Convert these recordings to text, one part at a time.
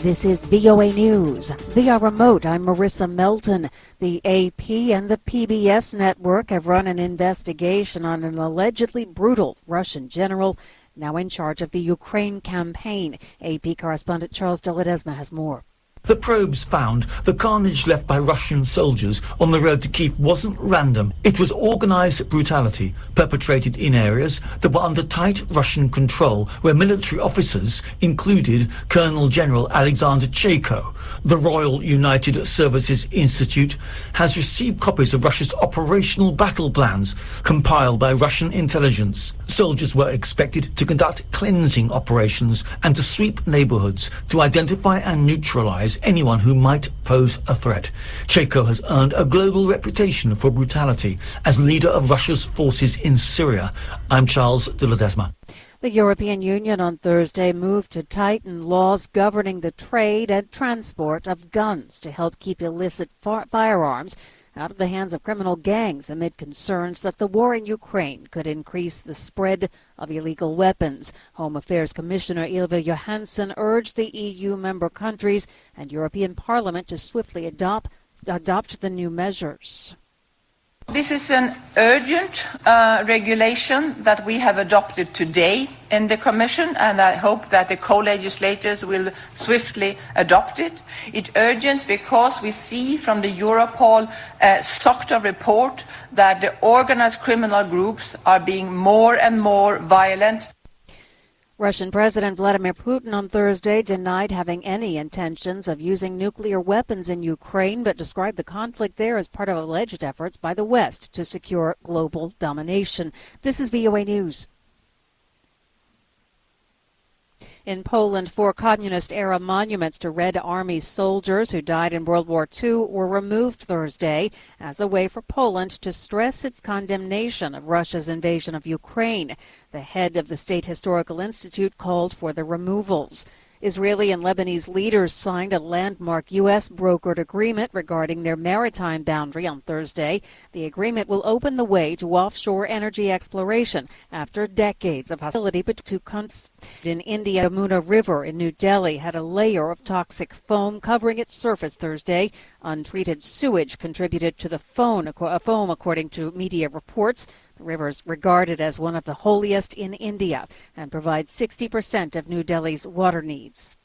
This is VOA News. Via remote, I'm Marissa Melton. The AP and the PBS network have run an investigation on an allegedly brutal Russian general now in charge of the Ukraine campaign. AP correspondent Charles de Ledesma has more. The probes found the carnage left by Russian soldiers on the road to Kyiv wasn't random. It was organized brutality perpetrated in areas that were under tight Russian control, where military officers included Colonel General Alexander Chayko. The Royal United Services Institute has received copies of Russia's operational battle plans compiled by Russian intelligence. Soldiers were expected to conduct cleansing operations and to sweep neighborhoods to identify and neutralize anyone who might pose a threat. Chayko has earned a global reputation for brutality as leader of Russia's forces in Syria. I'm Charles de Ledesma. The European Union on Thursday moved to tighten laws governing the trade and transport of guns to help keep illicit firearms out of the hands of criminal gangs amid concerns that the war in Ukraine could increase the spread of illegal weapons. Home Affairs Commissioner Ylva Johansson urged the EU member countries and European Parliament to swiftly adopt the new measures. This is an urgent regulation that we have adopted today in the Commission, and I hope that the co-legislators will swiftly adopt it. It's urgent because we see from the Europol SOCTA report that the organized criminal groups are being more and more violent. Russian President Vladimir Putin on Thursday denied having any intentions of using nuclear weapons in Ukraine, but described the conflict there as part of alleged efforts by the West to secure global domination. This is VOA News. In Poland, 4 communist-era monuments to Red Army soldiers who died in World War II were removed Thursday as a way for Poland to stress its condemnation of Russia's invasion of Ukraine. The head of the State Historical Institute called for the removals. Israeli and Lebanese leaders signed a landmark U.S.-brokered agreement regarding their maritime boundary on Thursday. The agreement will open the way to offshore energy exploration after decades of hostility between two countries. In India, Yamuna River in New Delhi had a layer of toxic foam covering its surface Thursday. Untreated sewage contributed to the foam, according to media reports. The river is regarded as one of the holiest in India and provides 60% of New Delhi's water needs.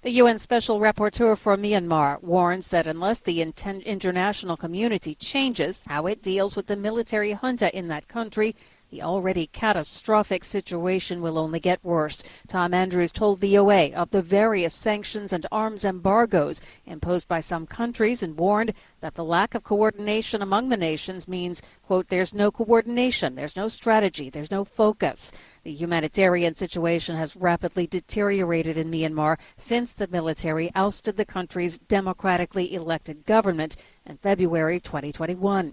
The UN Special Rapporteur for Myanmar warns that unless the international community changes how it deals with the military junta in that country, the already catastrophic situation will only get worse. Tom Andrews told VOA of the various sanctions and arms embargoes imposed by some countries and warned that the lack of coordination among the nations means, quote, there's no coordination, there's no strategy, there's no focus. The humanitarian situation has rapidly deteriorated in Myanmar since the military ousted the country's democratically elected government in February 2021.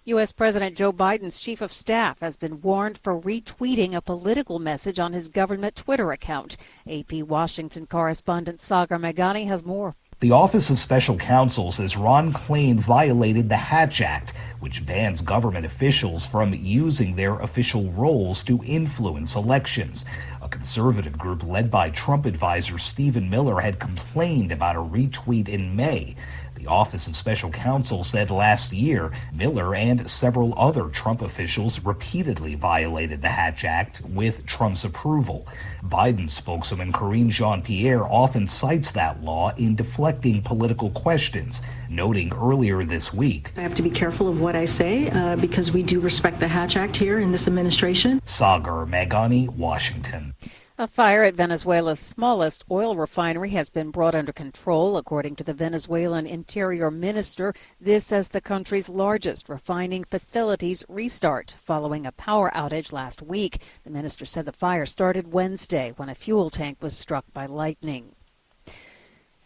U.S. President Joe Biden's chief of staff has been warned for retweeting a political message on his government Twitter account. AP Washington correspondent Sagar Meghani has more. The Office of Special Counsel says Ron Klain violated the Hatch Act, which bans government officials from using their official roles to influence elections. A conservative group led by Trump advisor Stephen Miller had complained about a retweet in May. The Office of Special Counsel said last year Miller and several other Trump officials repeatedly violated the Hatch Act with Trump's approval. Biden spokeswoman Karine Jean-Pierre often cites that law in deflecting political questions, noting earlier this week, I have to be careful of what I say because we do respect the Hatch Act here in this administration. Sagar Meghani, Washington. A fire at Venezuela's smallest oil refinery has been brought under control, according to the Venezuelan Interior Minister. This as the country's largest refining facilities restart following a power outage last week. The minister said the fire started Wednesday when a fuel tank was struck by lightning.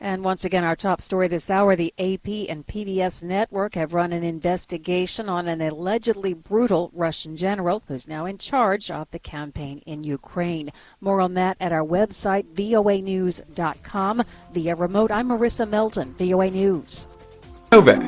And once again, our top story this hour, the AP and PBS network have run an investigation on an allegedly brutal Russian general who's now in charge of the campaign in Ukraine. More on that at our website, voanews.com. Via remote, I'm Marissa Melton, VOA News. Novak.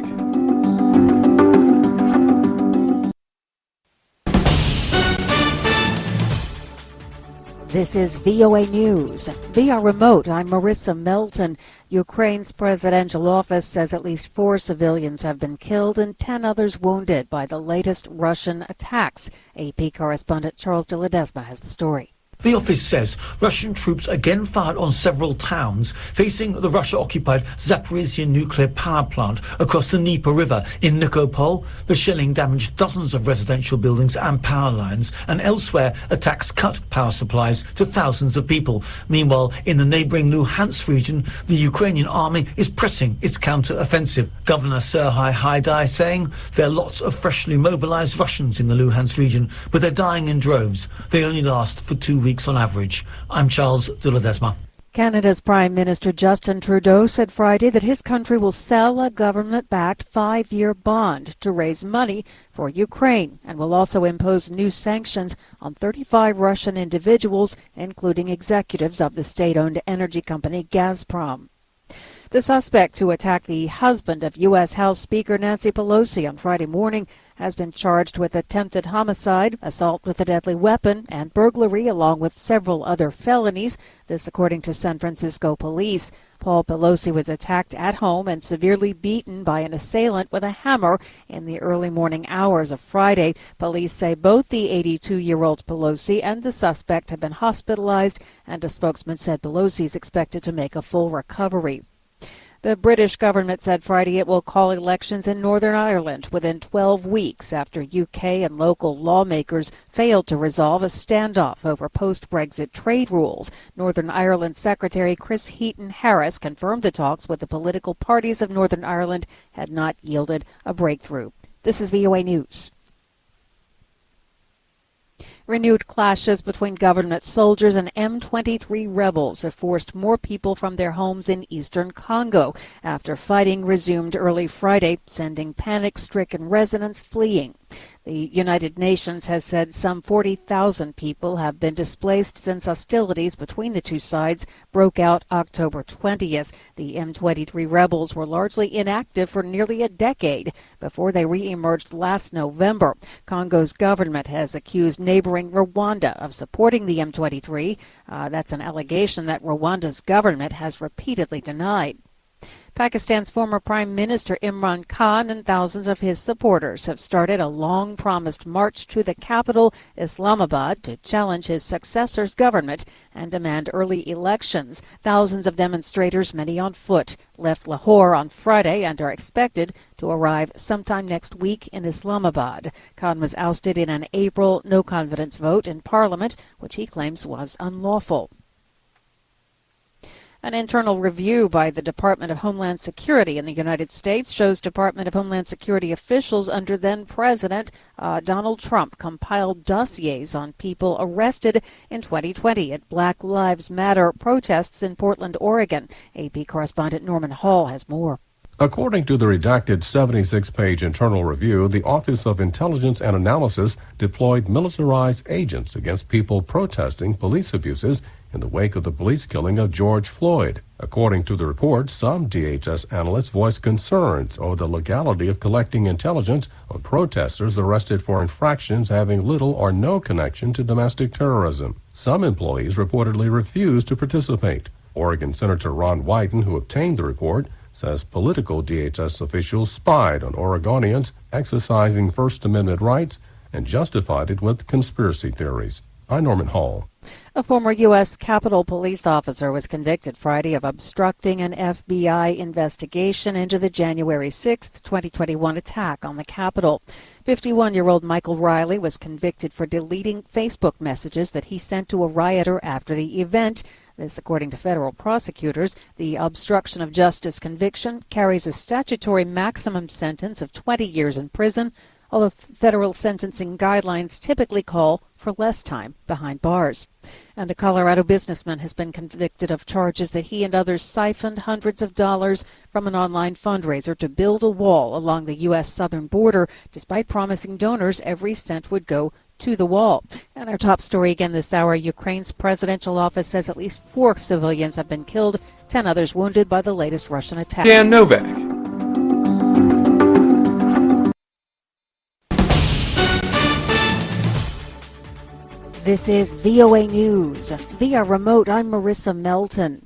This is VOA News. Via remote, I'm Marissa Melton. Ukraine's presidential office says at least 4 civilians have been killed and 10 others wounded by the latest Russian attacks. AP correspondent Charles de Ledesma has the story. The office says Russian troops again fired on several towns facing the Russia-occupied Zaporizhia nuclear power plant across the Dnieper River in Nikopol. The shelling damaged dozens of residential buildings and power lines, and elsewhere attacks cut power supplies to thousands of people. Meanwhile, in the neighbouring Luhansk region, the Ukrainian army is pressing its counter-offensive. Governor Serhiy Haidai saying there are lots of freshly mobilised Russians in the Luhansk region, but they're dying in droves. They only last for 2 weeks on average. I'm Charles de Ledesma. Canada's Prime Minister Justin Trudeau said Friday that his country will sell a government-backed 5-year bond to raise money for Ukraine and will also impose new sanctions on 35 Russian individuals, including executives of the state-owned energy company Gazprom. The suspect who attacked the husband of U.S. House Speaker Nancy Pelosi on Friday morning has been charged with attempted homicide, assault with a deadly weapon, and burglary, along with several other felonies. This according to San Francisco police. Paul Pelosi was attacked at home and severely beaten by an assailant with a hammer in the early morning hours of Friday. Police say both the 82-year-old Pelosi and the suspect have been hospitalized, and a spokesman said Pelosi is expected to make a full recovery. The British government said Friday it will call elections in Northern Ireland within 12 weeks after UK and local lawmakers failed to resolve a standoff over post-Brexit trade rules. Northern Ireland Secretary Chris Heaton-Harris confirmed the talks with the political parties of Northern Ireland had not yielded a breakthrough. This is VOA News. Renewed clashes between government soldiers and M23 rebels have forced more people from their homes in eastern Congo after fighting resumed early Friday, sending panic-stricken residents fleeing. The United Nations has said some 40,000 people have been displaced since hostilities between the two sides broke out October 20th. The M23 rebels were largely inactive for nearly a decade before they re-emerged last November. Congo's government has accused neighboring Rwanda of supporting the M23. That's an allegation that Rwanda's government has repeatedly denied. Pakistan's former Prime Minister Imran Khan and thousands of his supporters have started a long-promised march to the capital, Islamabad, to challenge his successor's government and demand early elections. Thousands of demonstrators, many on foot, left Lahore on Friday and are expected to arrive sometime next week in Islamabad. Khan was ousted in an April no-confidence vote in Parliament, which he claims was unlawful. An internal review by the Department of Homeland Security in the United States shows Department of Homeland Security officials under then-President Donald Trump compiled dossiers on people arrested in 2020 at Black Lives Matter protests in Portland, Oregon. AP correspondent Norman Hall has more. According to the redacted 76-page internal review, the Office of Intelligence and Analysis deployed militarized agents against people protesting police abuses in the wake of the police killing of George Floyd. According to the report, some DHS analysts voiced concerns over the legality of collecting intelligence on protesters arrested for infractions having little or no connection to domestic terrorism. Some employees reportedly refused to participate. Oregon Senator Ron Wyden, who obtained the report, says political DHS officials spied on Oregonians exercising First Amendment rights and justified it with conspiracy theories. I'm Norman Hall. A former U.S. Capitol Police officer was convicted Friday of obstructing an FBI investigation into the January 6, 2021 attack on the Capitol. 51-year-old Michael Riley was convicted for deleting Facebook messages that he sent to a rioter after the event. This, according to federal prosecutors. The obstruction of justice conviction carries a statutory maximum sentence of 20 years in prison, although federal sentencing guidelines typically call for less time behind bars. And a Colorado businessman has been convicted of charges that he and others siphoned hundreds of dollars from an online fundraiser to build a wall along the U.S. southern border, despite promising donors every cent would go to the wall. And our top story again this hour, Ukraine's presidential office says at least 4 civilians have been killed, 10 others wounded by the latest Russian attack. Dan Novak. This is VOA News. Via remote, I'm Marissa Melton.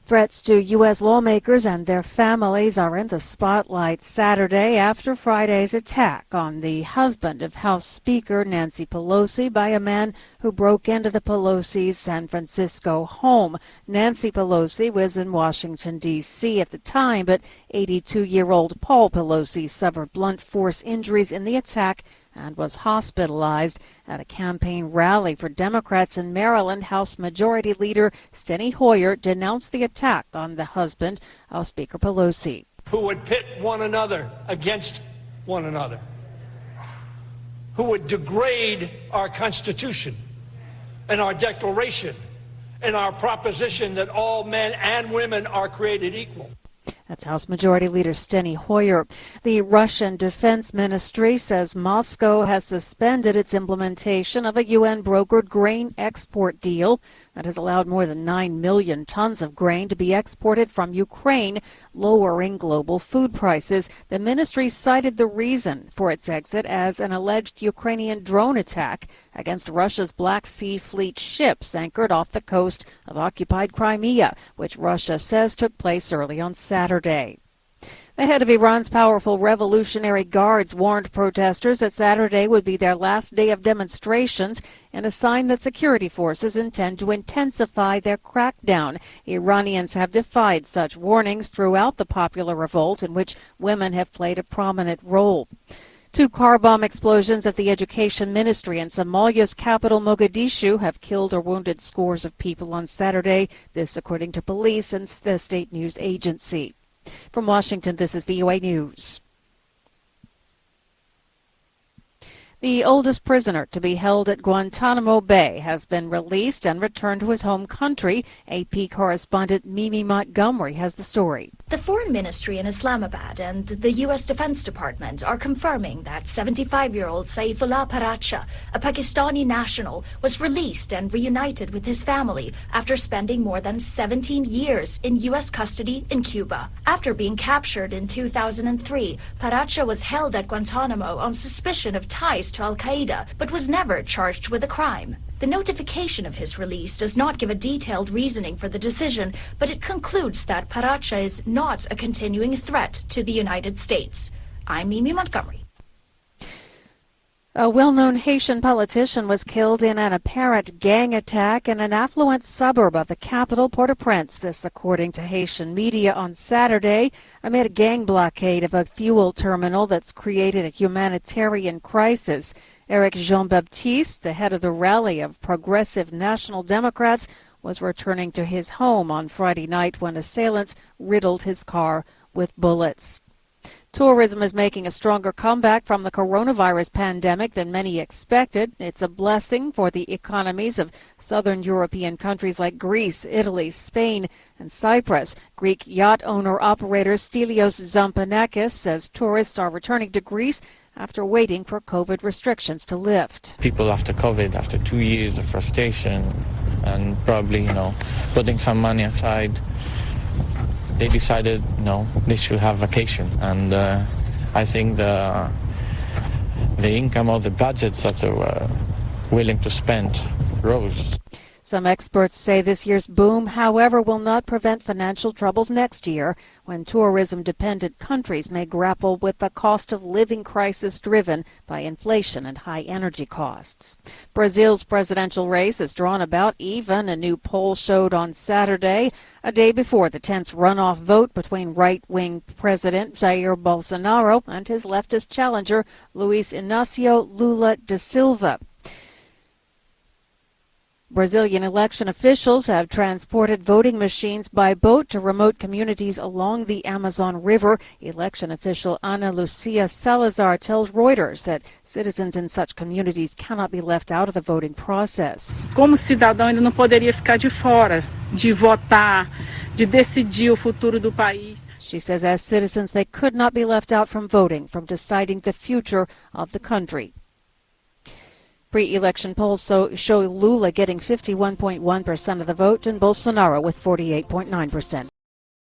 Threats to U.S. lawmakers and their families are in the spotlight Saturday after Friday's attack on the husband of House Speaker Nancy Pelosi by a man who broke into the Pelosi's San Francisco home. Nancy Pelosi was in Washington, D.C. at the time, but 82-year-old Paul Pelosi suffered blunt force injuries in the attack and was hospitalized. At a campaign rally for Democrats in Maryland, House Majority Leader Steny Hoyer denounced the attack on the husband of Speaker Pelosi. Who would pit one another against one another, who would degrade our Constitution and our Declaration and our proposition that all men and women are created equal. That's House Majority Leader Steny Hoyer. The Russian Defense Ministry says Moscow has suspended its implementation of a UN-brokered grain export deal that has allowed more than 9 million tons of grain to be exported from Ukraine, lowering global food prices. The ministry cited the reason for its exit as an alleged Ukrainian drone attack against Russia's Black Sea Fleet ships anchored off the coast of occupied Crimea, which Russia says took place early on Saturday. The head of Iran's powerful Revolutionary Guards warned protesters that Saturday would be their last day of demonstrations in a sign that security forces intend to intensify their crackdown. Iranians have defied such warnings throughout the popular revolt, in which women have played a prominent role. 2 car bomb explosions at the Education Ministry in Somalia's capital, Mogadishu, have killed or wounded scores of people on Saturday, this according to police and the state news agency. From Washington, this is VOA News. The oldest prisoner to be held at Guantanamo Bay has been released and returned to his home country. AP correspondent Mimi Montgomery has the story. The Foreign Ministry in Islamabad and the U.S. Defense Department are confirming that 75-year-old Saifullah Paracha, a Pakistani national, was released and reunited with his family after spending more than 17 years in U.S. custody in Cuba. After being captured in 2003, Paracha was held at Guantanamo on suspicion of ties to Al-Qaeda, but was never charged with a crime. The notification of his release does not give a detailed reasoning for the decision, but it concludes that Paracha is not a continuing threat to the United States. I'm Mimi Montgomery. A well-known Haitian politician was killed in an apparent gang attack in an affluent suburb of the capital, Port-au-Prince. This, according to Haitian media, on Saturday, amid a gang blockade of a fuel terminal that's created a humanitarian crisis. Eric Jean-Baptiste, the head of the rally of Progressive National Democrats, was returning to his home on Friday night when assailants riddled his car with bullets. Tourism is making a stronger comeback from the coronavirus pandemic than many expected. It's a blessing for the economies of southern European countries like Greece, Italy, Spain, and Cyprus. Greek yacht owner-operator Stelios Zampanakis says tourists are returning to Greece after waiting for COVID restrictions to lift. People after COVID, after 2 years of frustration and probably, putting some money aside, they decided, they should have vacation. And I think the income or the budgets that they were willing to spend rose. Some experts say this year's boom, however, will not prevent financial troubles next year when tourism-dependent countries may grapple with the cost of living crisis driven by inflation and high energy costs. Brazil's presidential race is drawn about even, a new poll showed on Saturday, a day before the tense runoff vote between right-wing President Jair Bolsonaro and his leftist challenger Luiz Inácio Lula da Silva. Brazilian election officials have transported voting machines by boat to remote communities along the Amazon River. Election official Ana Lucia Salazar tells Reuters that citizens in such communities cannot be left out of the voting process. Como cidadão, ainda não poderia ficar de fora de votar, de decidir o futuro do país. She says as citizens they could not be left out from voting, from deciding the future of the country. Pre-election polls show Lula getting 51.1% of the vote and Bolsonaro with 48.9%.